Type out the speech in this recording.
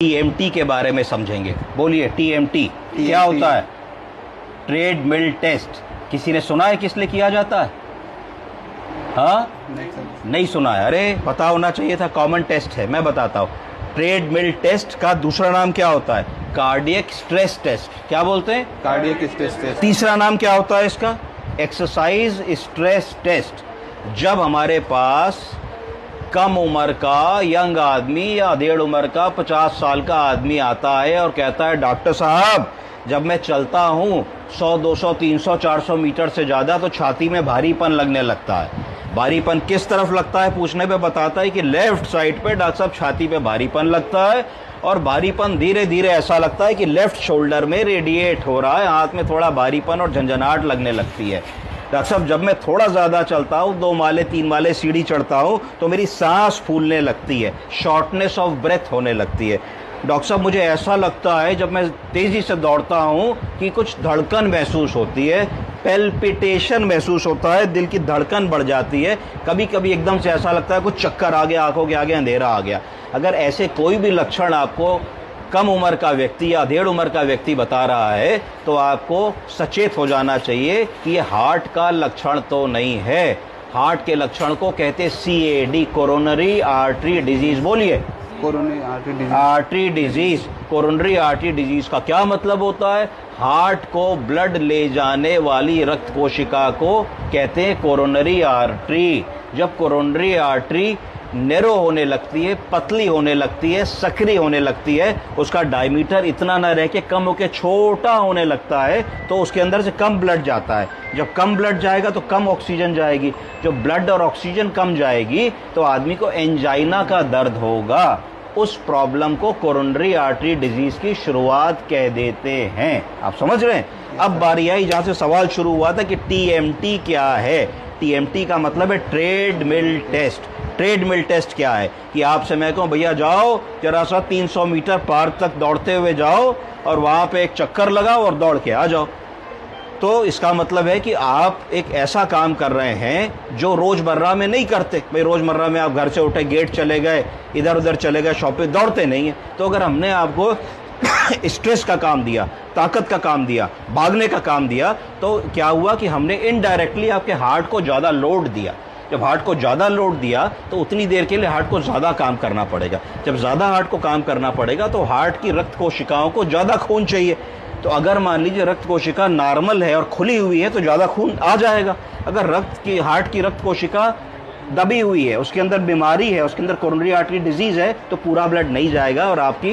TMT के बारे में समझेंगे। बोलिए टीएमटी क्या होता है? Treadmill test. किसी ने सुना है किस लिए किया जाता है? हाँ, नहीं सुना है? अरे पता होना चाहिए था, कॉमन टेस्ट है। मैं बताता हूँ। ट्रेडमिल टेस्ट का दूसरा नाम क्या होता है? Cardiac stress test. क्या बोलते हैं? Cardiac stress test. तीसरा नाम क्या होता है इसका? Exercise stress test. जब हमारे पास कम उम्र का यंग आदमी या डेढ़ उम्र का 50 साल का आदमी आता है और कहता है डॉक्टर साहब, जब मैं चलता हूँ 100, 200, 300, 400 मीटर से ज़्यादा तो छाती में भारीपन लगने लगता है। भारीपन किस तरफ लगता है पूछने पे बताता है कि लेफ्ट साइड पे डॉक्टर साहब छाती पे भारीपन लगता है, और भारीपन धीरे धीरे ऐसा लगता है कि लेफ्ट शोल्डर में रेडिएट हो रहा है, हाथ में थोड़ा भारीपन और झंझनाहट लगने लगती है। डॉक्टर साहब, जब मैं थोड़ा ज़्यादा चलता हूँ, 2 माले 3 माले सीढ़ी चढ़ता हूँ, तो मेरी सांस फूलने लगती है, शॉर्टनेस ऑफ ब्रेथ होने लगती है। डॉक्टर साहब, मुझे ऐसा लगता है जब मैं तेज़ी से दौड़ता हूँ कि कुछ धड़कन महसूस होती है, पेल्पिटेशन महसूस होता है, दिल की धड़कन बढ़ जाती है, कभी कभी एकदम से ऐसा लगता है कुछ चक्कर आ गया, आंखों के आगे अंधेरा आ गया। अगर ऐसे कोई भी लक्षण आपको कम उम्र का व्यक्ति या डेढ़ उम्र का व्यक्ति बता रहा है, तो आपको सचेत हो जाना चाहिए कि ये हार्ट का लक्षण तो नहीं है। हार्ट के लक्षण को कहते हैं CAD, कोरोनरी आर्टरी डिजीज। बोलिए, coronary artery disease. Artery disease. Coronary artery disease का क्या मतलब होता है? हार्ट को ब्लड ले जाने वाली रक्त कोशिका को कहते हैं कोरोनरी आर्टरी। जब कोरोनरी आर्टरी नैरो होने लगती है, पतली होने लगती है, सक्रिय होने लगती है, उसका डायमीटर इतना ना रह के कम होकर छोटा होने लगता है, तो उसके अंदर से कम ब्लड जाता है। जब कम ब्लड जाएगा तो कम ऑक्सीजन जाएगी। जब ब्लड और ऑक्सीजन कम जाएगी तो आदमी को एंजाइना का दर्द होगा। उस प्रॉब्लम को कोरोनरी आर्टरी डिजीज की शुरुआत कह देते हैं। आप समझ रहे हैं? अब बारी आई जहां से सवाल शुरू हुआ था कि टीएमटी क्या है। टीएमटी का मतलब है ट्रेडमिल टेस्ट। ट्रेडमिल टेस्ट क्या है कि आपसे मैं कहूँ भैया जाओ जरा सा 300 मीटर पार्क तक दौड़ते हुए जाओ और वहाँ पे एक चक्कर लगाओ और दौड़ के आ जाओ। तो इसका मतलब है कि आप एक ऐसा काम कर रहे हैं जो रोज़मर्रा में नहीं करते। भाई रोज़मर्रा में आप घर से उठे, गेट चले गए, इधर उधर चले गए, शॉपिंग, दौड़ते नहीं हैं। तो अगर हमने आपको स्ट्रेस का काम दिया, ताकत का काम दिया, भागने का काम दिया, तो क्या हुआ कि हमने इनडायरेक्टली आपके हार्ट को ज़्यादा लोड दिया। जब हार्ट को ज़्यादा लोड दिया तो उतनी देर के लिए हार्ट को ज़्यादा काम करना पड़ेगा। जब ज़्यादा हार्ट को काम करना पड़ेगा तो हार्ट की रक्त कोशिकाओं को ज़्यादा खून चाहिए। तो अगर मान लीजिए रक्त कोशिका नॉर्मल है और खुली हुई है तो ज़्यादा खून आ जाएगा। अगर हार्ट की रक्त कोशिका दबी हुई है, उसके अंदर बीमारी है, उसके अंदर कोरोनरी आर्टरी डिजीज़ है, तो पूरा ब्लड नहीं जाएगा और आपकी